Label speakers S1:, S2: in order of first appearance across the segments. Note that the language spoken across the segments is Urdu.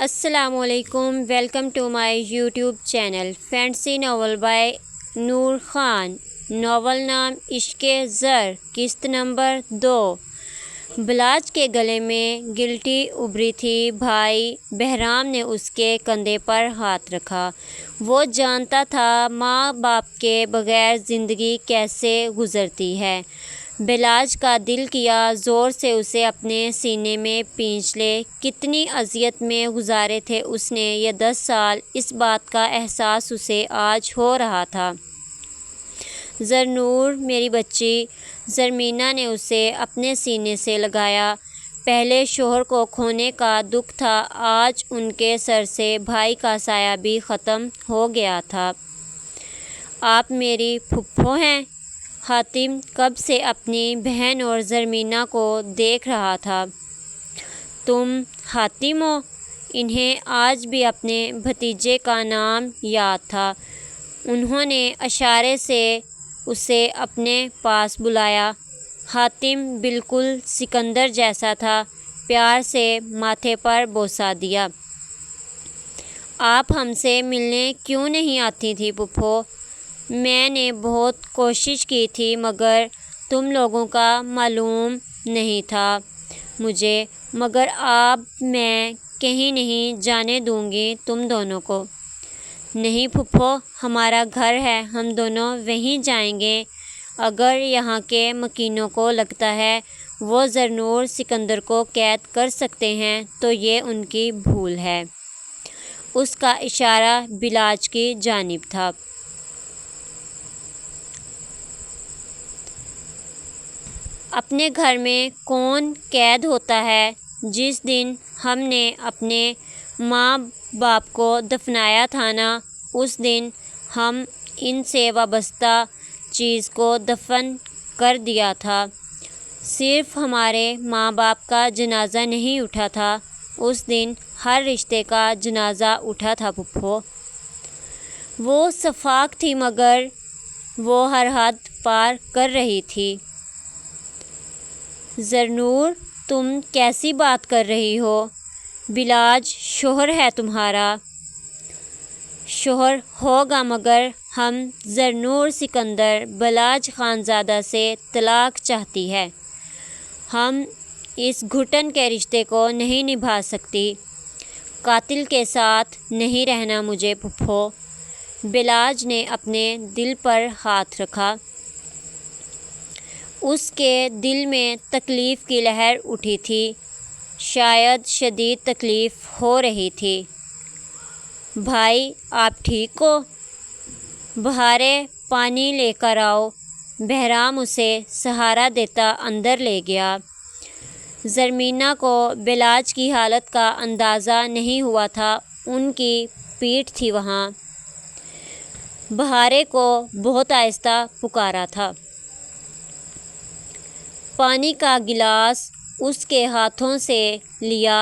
S1: السلام علیکم، welcome to my YouTube channel fantasy novel by Noor Khan. Novel نام عشق زر، قسط نمبر 2۔ بلاج کے گلے میں گلٹی ابھری تھی۔ بھائی بہرام نے اس کے کندھے پر ہاتھ رکھا۔ وہ جانتا تھا ماں باپ کے بغیر زندگی کیسے گزرتی ہے۔ بلاج کا دل کیا زور سے اسے اپنے سینے میں پینچ لے۔ کتنی اذیت میں گزارے تھے اس نے یہ 10 سال، اس بات کا احساس اسے آج ہو رہا تھا۔ زرنور میری بچی، زرمینا نے اسے اپنے سینے سے لگایا۔ پہلے شوہر کو کھونے کا دکھ تھا، آج ان کے سر سے بھائی کا سایہ بھی ختم ہو گیا تھا۔ آپ میری پھپھو ہیں؟ حاتم کب سے اپنی بہن اور زرمینا کو دیکھ رہا تھا۔ تم حاتم ہو؟ انہیں آج بھی اپنے بھتیجے کا نام یاد تھا۔ انہوں نے اشارے سے اسے اپنے پاس بلایا۔ حاتم بالکل سکندر جیسا تھا، پیار سے ماتھے پر بوسہ دیا۔ آپ ہم سے ملنے کیوں نہیں آتی تھی پھپھو؟ میں نے بہت کوشش کی تھی مگر تم لوگوں کا معلوم نہیں تھا مجھے، مگر اب میں کہیں نہیں جانے دوں گی تم دونوں کو۔ نہیں پھپھو، ہمارا گھر ہے، ہم دونوں وہیں جائیں گے۔ اگر یہاں کے مکینوں کو لگتا ہے وہ زرنور سکندر کو قید کر سکتے ہیں تو یہ ان کی بھول ہے۔ اس کا اشارہ بلاج کی جانب تھا۔ اپنے گھر میں کون قید ہوتا ہے؟ جس دن ہم نے اپنے ماں باپ کو دفنایا تھا نا، اس دن ہم ان سے وابستہ چیز کو دفن کر دیا تھا۔ صرف ہمارے ماں باپ کا جنازہ نہیں اٹھا تھا، اس دن ہر رشتے کا جنازہ اٹھا تھا پھپھو۔ وہ شفاق تھی مگر وہ ہر حد پار کر رہی تھی۔ زرنور، تم کیسی بات کر رہی ہو؟ بلاج شوہر ہے تمہارا۔ شوہر ہوگا مگر ہم زرنور سکندر بلاج خانزادہ سے طلاق چاہتی ہے۔ ہم اس گھٹن کے رشتے کو نہیں نبھا سکتی۔ قاتل کے ساتھ نہیں رہنا مجھے پھپھو۔ بلاج نے اپنے دل پر ہاتھ رکھا۔ اس کے دل میں تکلیف کی لہر اٹھی تھی، شاید شدید تکلیف ہو رہی تھی۔ بھائی آپ ٹھیک ہو؟ بہارے پانی لے کر آؤ۔ بہرام اسے سہارا دیتا اندر لے گیا۔ زرمینا کو بلاج کی حالت کا اندازہ نہیں ہوا تھا، ان کی پیٹھ تھی وہاں۔ بہارے کو بہت آہستہ پکارا تھا۔ پانی کا گلاس اس کے ہاتھوں سے لیا۔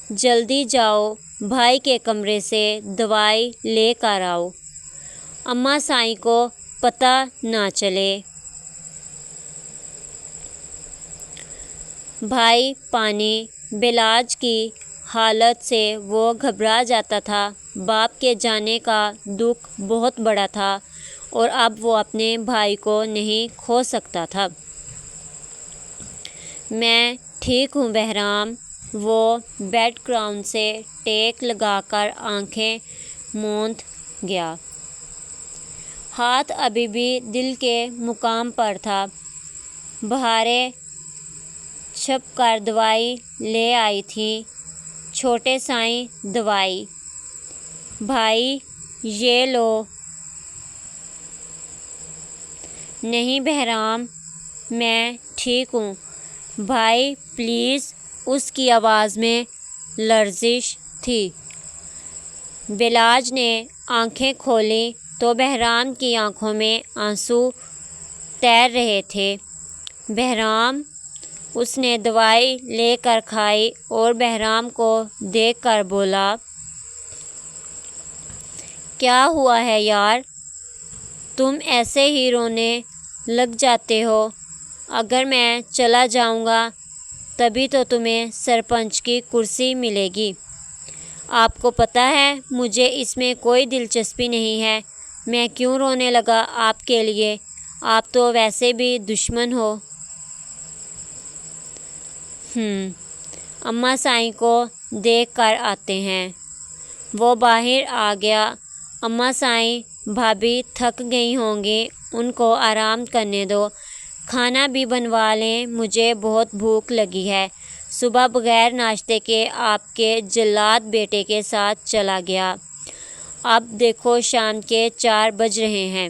S1: جلدی جاؤ، بھائی کے کمرے سے دوائی لے کر آؤ، اماں سائیں کو پتہ نہ چلے۔ بھائی پانی۔ بلاج کی حالت سے وہ گھبرا جاتا تھا۔ باپ کے جانے کا دکھ بہت بڑا تھا اور اب وہ اپنے بھائی کو نہیں کھو سکتا تھا۔ میں ٹھیک ہوں بہرام۔ وہ بیڈ کراؤن سے ٹیک لگا کر آنکھیں موند گیا۔ ہاتھ ابھی بھی دل کے مقام پر تھا۔ بہارے چھپ کر دوائی لے آئی تھیں۔ چھوٹے سائیں دوائی۔ بھائی یہ لو۔ نہیں بہرام، میں ٹھیک ہوں۔ بھائی پلیز۔ اس کی آواز میں لرزش تھی۔ بلاج نے آنکھیں کھولیں تو بہرام کی آنکھوں میں آنسو تیر رہے تھے۔ بہرام؟ اس نے دوائی لے کر کھائی اور بہرام کو دیکھ کر بولا، کیا ہوا ہے یار؟ تم ایسے ہی رونے لگ جاتے ہو۔ اگر میں چلا جاؤں گا تبھی تو تمہیں سرپنچ کی کرسی ملے گی۔ آپ کو پتہ ہے مجھے اس میں کوئی دلچسپی نہیں ہے۔ میں کیوں رونے لگا آپ کے لیے؟ آپ تو ویسے بھی دشمن ہو۔ اماں سائیں کو دیکھ کر آتے ہیں۔ وہ باہر آ گیا۔ اماں سائیں بھابھی تھک گئی ہوں گی، ان کو آرام کرنے دو، کھانا بھی بنوا لیں، مجھے بہت بھوک لگی ہے۔ صبح بغیر ناشتے کے آپ کے جلاد بیٹے کے ساتھ چلا گیا۔ اب دیکھو شام کے 4 بج رہے ہیں۔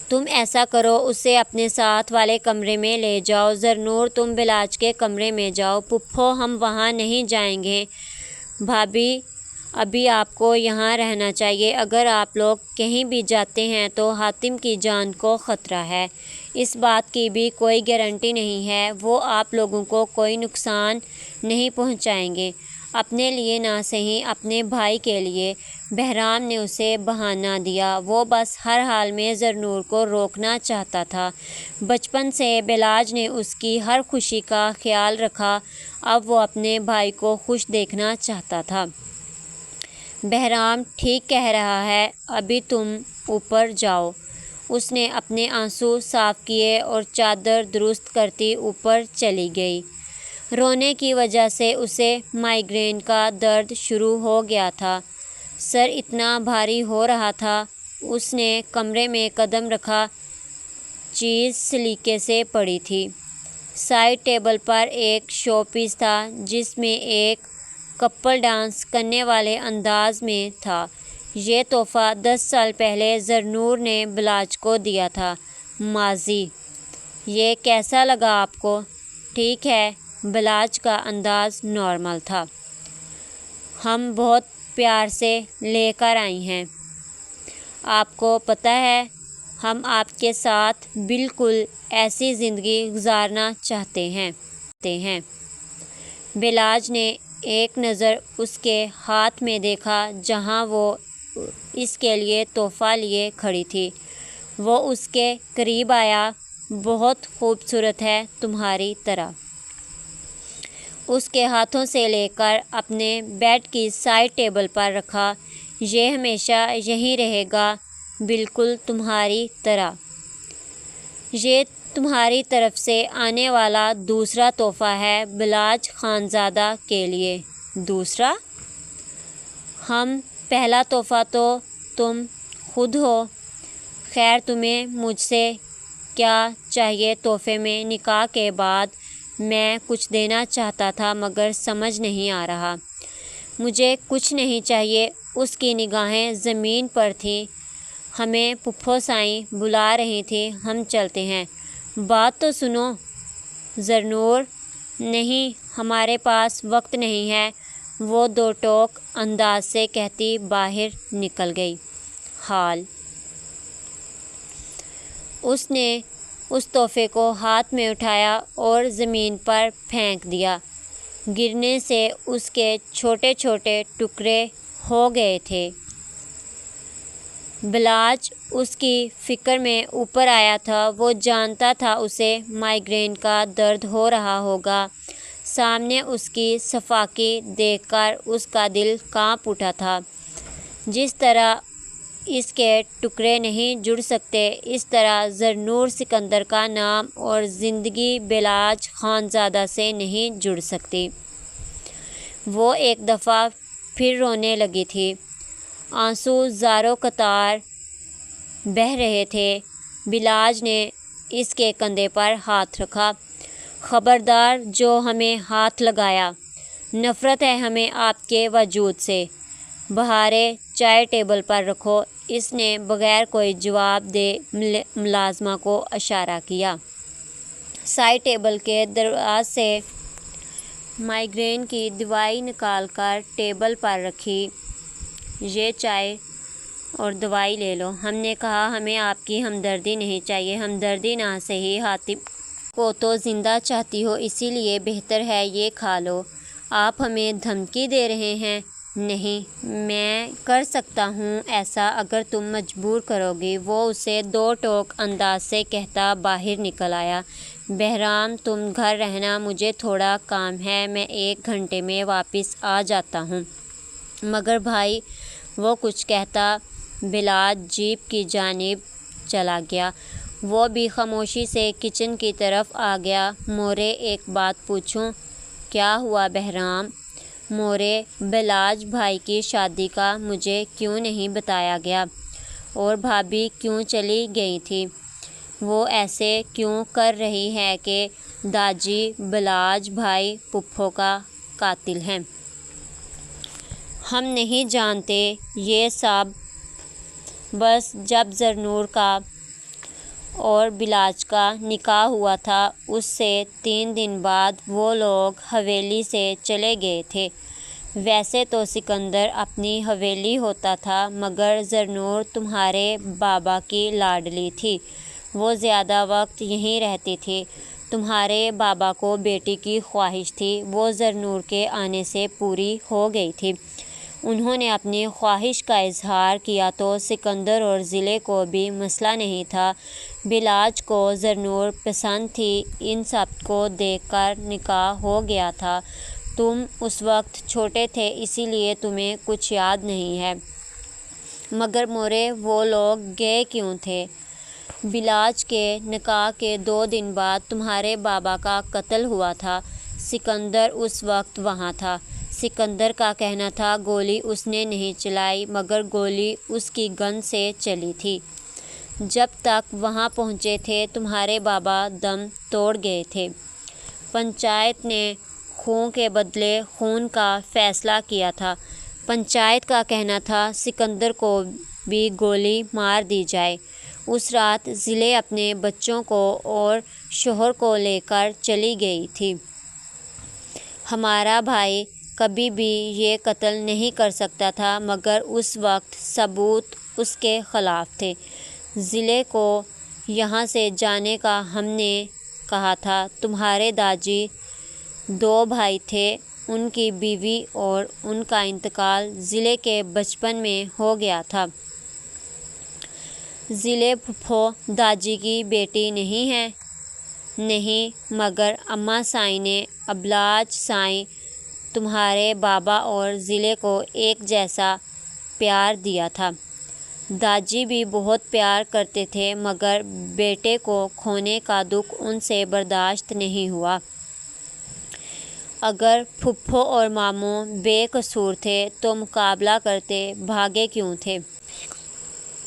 S1: تم ایسا کرو، اسے اپنے ساتھ والے کمرے میں لے جاؤ۔ زرنور تم بلاج کے کمرے میں جاؤ۔ پھپھو ہم وہاں نہیں جائیں گے۔ بھابھی ابھی آپ کو یہاں رہنا چاہیے۔ اگر آپ لوگ کہیں بھی جاتے ہیں تو حاتم کی جان کو خطرہ ہے۔ اس بات کی بھی کوئی گارنٹی نہیں ہے، وہ آپ لوگوں کو کوئی نقصان نہیں پہنچائیں گے، اپنے لیے نہ صحیح اپنے بھائی کے لیے۔ بہرام نے اسے بہانہ دیا، وہ بس ہر حال میں زرنور کو روکنا چاہتا تھا۔ بچپن سے بلاج نے اس کی ہر خوشی کا خیال رکھا، اب وہ اپنے بھائی کو خوش دیکھنا چاہتا تھا۔ بہرام ٹھیک کہہ رہا ہے، ابھی تم اوپر جاؤ۔ اس نے اپنے آنسو صاف کیے اور چادر درست کرتی اوپر چلی گئی۔ رونے کی وجہ سے اسے مائیگرین کا درد شروع ہو گیا تھا، سر اتنا بھاری ہو رہا تھا۔ اس نے کمرے میں قدم رکھا، چیز سلیقے سے پڑی تھی۔ سائڈ ٹیبل پر ایک شو پیس تھا جس میں ایک کپل ڈانس کرنے والے انداز میں تھا۔ یہ تحفہ 10 سال پہلے زرنور نے بلاج کو دیا تھا۔ ماضی۔ یہ کیسا لگا آپ کو؟ ٹھیک ہے، بلاج کا انداز نارمل تھا۔ ہم بہت پیار سے لے کر آئی ہیں۔ آپ کو پتہ ہے ہم آپ کے ساتھ بالکل ایسی زندگی گزارنا چاہتے ہیں۔ بلاج نے ایک نظر اس کے ہاتھ میں دیکھا جہاں وہ اس کے لیے تحفہ لیے کھڑی تھی۔ وہ اس کے قریب آیا، بہت خوبصورت ہے، تمہاری طرح۔ اس کے ہاتھوں سے لے کر اپنے بیڈ کی سائڈ ٹیبل پر رکھا۔ یہ ہمیشہ یہیں رہے گا، بالکل تمہاری طرح۔ یہ تمہاری طرف سے آنے والا دوسرا تحفہ ہے بلاج خانزادہ کے لیے۔ دوسرا؟ پہلا تحفہ تو تم خود ہو۔ خیر تمہیں مجھ سے کیا چاہیے تحفے میں؟ نکاح کے بعد میں کچھ دینا چاہتا تھا مگر سمجھ نہیں آ رہا۔ مجھے کچھ نہیں چاہیے۔ اس کی نگاہیں زمین پر تھیں۔ ہمیں پھپھو سائیں بلا رہی تھیں، ہم چلتے ہیں۔ بات تو سنو زرنور۔ نہیں، ہمارے پاس وقت نہیں ہے، وہ دو ٹوک انداز سے کہتی باہر نکل گئی۔ حال۔ اس نے اس تحفے کو ہاتھ میں اٹھایا اور زمین پر پھینک دیا۔ گرنے سے اس کے چھوٹے چھوٹے ٹکڑے ہو گئے تھے۔ بلاج اس کی فکر میں اوپر آیا تھا۔ وہ جانتا تھا اسے مائیگرین کا درد ہو رہا ہوگا۔ سامنے اس کی صفائی دیکھ کر اس کا دل کانپ اٹھا تھا۔ جس طرح اس کے ٹکڑے نہیں جڑ سکتے، اس طرح زرنور سکندر کا نام اور زندگی بلاج خانزادہ سے نہیں جڑ سکتی۔ وہ ایک دفعہ پھر رونے لگی تھی۔ آنسو زاروں قطار بہہ رہے تھے۔ بلاج نے اس کے کندھے پر ہاتھ رکھا۔ خبردار جو ہمیں ہاتھ لگایا، نفرت ہے ہمیں آپ کے وجود سے۔ بہاریں چائے ٹیبل پر رکھو۔ اس نے بغیر کوئی جواب دے ملازمہ کو اشارہ کیا۔ سائڈ ٹیبل کے دراز سے مائیگرین کی دوائی نکال کر ٹیبل پر رکھی۔ یہ چائے اور دوائی لے لو۔ ہم نے کہا ہمیں آپ کی ہمدردی نہیں چاہیے۔ ہمدردی نہ صحیح، حاتم کو تو زندہ چاہتی ہو، اسی لیے بہتر ہے یہ کھا لو۔ آپ ہمیں دھمکی دے رہے ہیں؟ نہیں، میں کر سکتا ہوں ایسا اگر تم مجبور کرو گی، وہ اسے دو ٹوک انداز سے کہتا باہر نکل آیا۔ بہرام تم گھر رہنا، مجھے تھوڑا کام ہے، میں 1 گھنٹے میں واپس آ جاتا ہوں۔ مگر بھائی وہ کچھ کہتا بلاج جیپ کی جانب چلا گیا۔ وہ بھی خاموشی سے کچن کی طرف آ گیا۔ مورے ایک بات پوچھوں؟ کیا ہوا بہرام؟ مورے بلاج بھائی کی شادی کا مجھے کیوں نہیں بتایا گیا؟ اور بھابھی کیوں چلی گئی تھی؟ وہ ایسے کیوں کر رہی ہے کہ داجی بلاج بھائی پھپھو کا قاتل ہے؟ ہم نہیں جانتے یہ سب۔ بس جب زرنور کا اور بلاج کا نکاح ہوا تھا اس سے 3 دن بعد وہ لوگ حویلی سے چلے گئے تھے۔ ویسے تو سکندر اپنی حویلی ہوتا تھا مگر زرنور تمہارے بابا کی لاڈلی تھی، وہ زیادہ وقت یہیں رہتی تھی۔ تمہارے بابا کو بیٹی کی خواہش تھی، وہ زرنور کے آنے سے پوری ہو گئی تھی۔ انہوں نے اپنی خواہش کا اظہار کیا تو سکندر اور ضلع کو بھی مسئلہ نہیں تھا۔ بلاج کو زرنور پسند تھی، ان سب کو دیکھ کر نکاح ہو گیا تھا۔ تم اس وقت چھوٹے تھے اسی لیے تمہیں کچھ یاد نہیں ہے۔ مگر مورے وہ لوگ گئے کیوں تھے؟ بلاج کے نکاح کے 2 دن بعد تمہارے بابا کا قتل ہوا تھا۔ سکندر اس وقت وہاں تھا۔ سکندر کا کہنا تھا گولی اس نے نہیں چلائی مگر گولی اس کی گن سے چلی تھی۔ جب تک وہاں پہنچے تھے تمہارے بابا دم توڑ گئے تھے۔ پنچایت نے خون کے بدلے خون کا فیصلہ کیا تھا۔ پنچایت کا کہنا تھا سکندر کو بھی گولی مار دی جائے۔ اس رات ضلع اپنے بچوں کو اور شوہر کو لے کر چلی گئی تھی۔ ہمارا بھائی کبھی بھی یہ قتل نہیں کر سکتا تھا مگر اس وقت ثبوت اس کے خلاف تھے۔ ضلع کو یہاں سے جانے کا ہم نے کہا تھا۔ تمہارے داجی 2 بھائی تھے، ان کی بیوی اور ان کا انتقال ضلع کے بچپن میں ہو گیا تھا۔ ضلع پھپھو داجی کی بیٹی نہیں ہے؟ نہیں، مگر اماں سائیں نے ابلاج سائیں تمہارے بابا اور ضلع کو ایک جیسا پیار دیا تھا۔ داجی بھی بہت پیار کرتے تھے مگر بیٹے کو کھونے کا دکھ ان سے برداشت نہیں ہوا۔ اگر پھپھو اور ماموں بے قصور تھے تو مقابلہ کرتے بھاگے کیوں تھے؟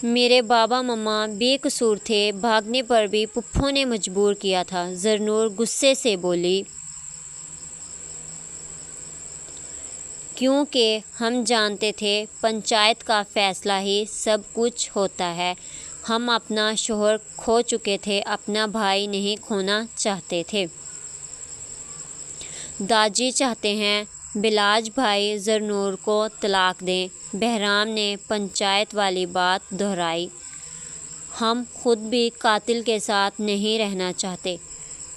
S1: میرے بابا مما بے قصور تھے، بھاگنے پر بھی پھپھو نے مجبور کیا تھا۔ زرنور غصے سے بولی۔ کیونکہ ہم جانتے تھے پنچایت کا فیصلہ ہی سب کچھ ہوتا ہے۔ ہم اپنا شوہر کھو چکے تھے، اپنا بھائی نہیں کھونا چاہتے تھے۔ داجی چاہتے ہیں بلاج بھائی زرنور کو طلاق دیں۔ بہرام نے پنچایت والی بات دہرائی۔ ہم خود بھی قاتل کے ساتھ نہیں رہنا چاہتے۔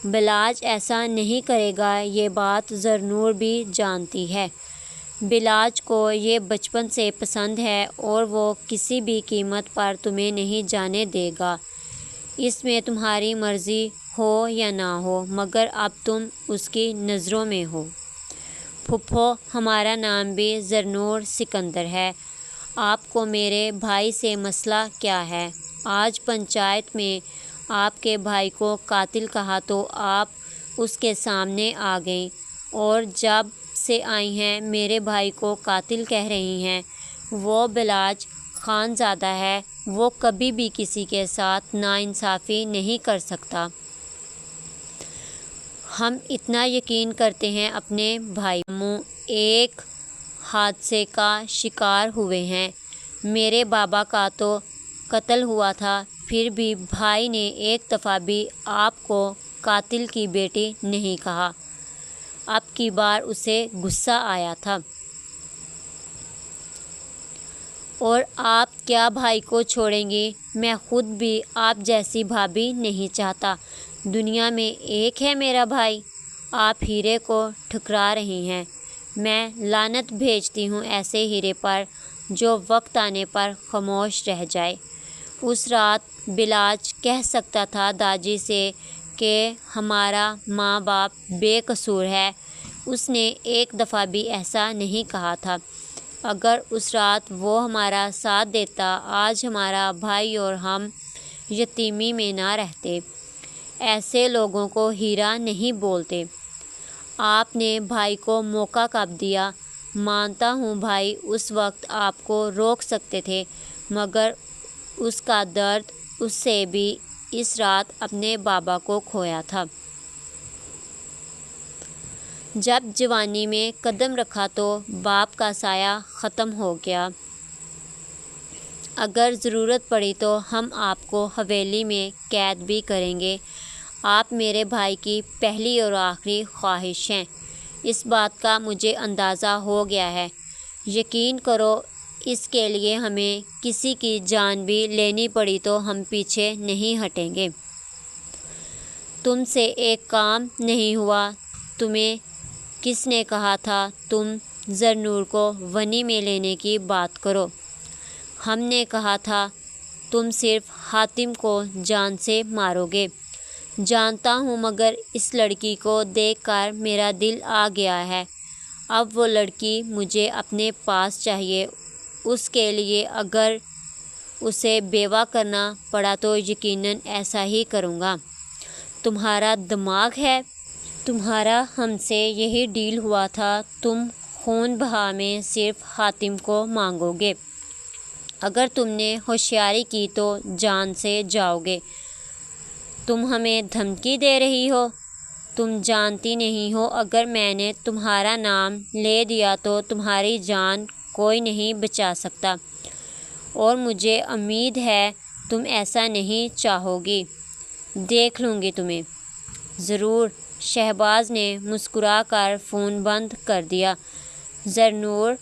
S1: بلاج ایسا نہیں کرے گا، یہ بات زرنور بھی جانتی ہے۔ بلاج کو یہ بچپن سے پسند ہے اور وہ کسی بھی قیمت پر تمہیں نہیں جانے دے گا۔ اس میں تمہاری مرضی ہو یا نہ ہو مگر اب تم اس کی نظروں میں ہو۔ پھپھو، ہمارا نام بھی زرنور سکندر ہے۔ آپ کو میرے بھائی سے مسئلہ کیا ہے؟ آج پنچایت میں آپ کے بھائی کو قاتل کہا تو آپ اس کے سامنے آ گئیں اور جب سے آئی ہیں میرے بھائی کو قاتل کہہ رہی ہیں۔ وہ بلاج خانزادہ ہے، وہ کبھی بھی کسی کے ساتھ ناانصافی نہیں کر سکتا۔ ہم اتنا یقین کرتے ہیں اپنے بھائی ماموں ایک حادثے کا شکار ہوئے ہیں۔ میرے بابا کا تو قتل ہوا تھا، پھر بھی بھائی نے ایک دفعہ بھی آپ کو قاتل کی بیٹی نہیں کہا۔ اب کی بار اسے غصہ آیا تھا۔ اور آپ کیا بھائی کو چھوڑیں گی؟ میں خود بھی آپ جیسی بھابھی نہیں چاہتا۔ دنیا میں ایک ہے میرا بھائی۔ آپ ہیرے کو ٹھکرا رہی ہیں۔ میں لعنت بھیجتی ہوں ایسے ہیرے پر جو وقت آنے پر خاموش رہ جائے۔ اس رات بلاج کہہ سکتا تھا داجی سے کہ ہمارا ماں باپ بے قصور ہے، اس نے ایک دفعہ بھی ایسا نہیں کہا تھا۔ اگر اس رات وہ ہمارا ساتھ دیتا، آج ہمارا بھائی اور ہم یتیمی میں نہ رہتے۔ ایسے لوگوں کو ہیرا نہیں بولتے۔ آپ نے بھائی کو موقع کب دیا؟ مانتا ہوں بھائی اس وقت آپ کو روک سکتے تھے، مگر اس کا درد اس سے بھی اس رات اپنے بابا کو کھویا تھا۔ جب جوانی میں قدم رکھا تو باپ کا سایہ ختم ہو گیا۔ اگر ضرورت پڑی تو ہم آپ کو حویلی میں قید بھی کریں گے۔ آپ میرے بھائی کی پہلی اور آخری خواہش ہیں، اس بات کا مجھے اندازہ ہو گیا ہے۔ یقین کرو اس کے لیے ہمیں کسی کی جان بھی لینی پڑی تو ہم پیچھے نہیں ہٹیں گے۔ تم سے ایک کام نہیں ہوا۔ تمہیں کس نے کہا تھا تم زرنور کو ونی میں لینے کی بات کرو؟ ہم نے کہا تھا تم صرف حاتم کو جان سے مارو گے۔ جانتا ہوں، مگر اس لڑکی کو دیکھ کر میرا دل آ گیا ہے۔ اب وہ لڑکی مجھے اپنے پاس چاہیے۔ اس کے لیے اگر اسے بیوہ کرنا پڑا تو یقیناً ایسا ہی کروں گا۔ تمہارا دماغ ہے؟ تمہارا ہم سے یہی ڈیل ہوا تھا، تم خون بہا میں صرف حاتم کو مانگو گے۔ اگر تم نے ہوشیاری کی تو جان سے جاؤ گے۔ تم ہمیں دھمکی دے رہی ہو؟ تم جانتی نہیں ہو اگر میں نے تمہارا نام لے دیا تو تمہاری جان کوئی نہیں بچا سکتا، اور مجھے امید ہے تم ایسا نہیں چاہو گی۔ دیکھ لوں گی تمہیں۔ ضرور۔ شہباز نے مسکرا کر فون بند کر دیا۔ زرنور،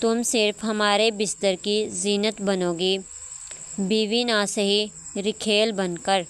S1: تم صرف ہمارے بستر کی زینت بنو گی، بیوی نہ سہی رکھیل بن کر۔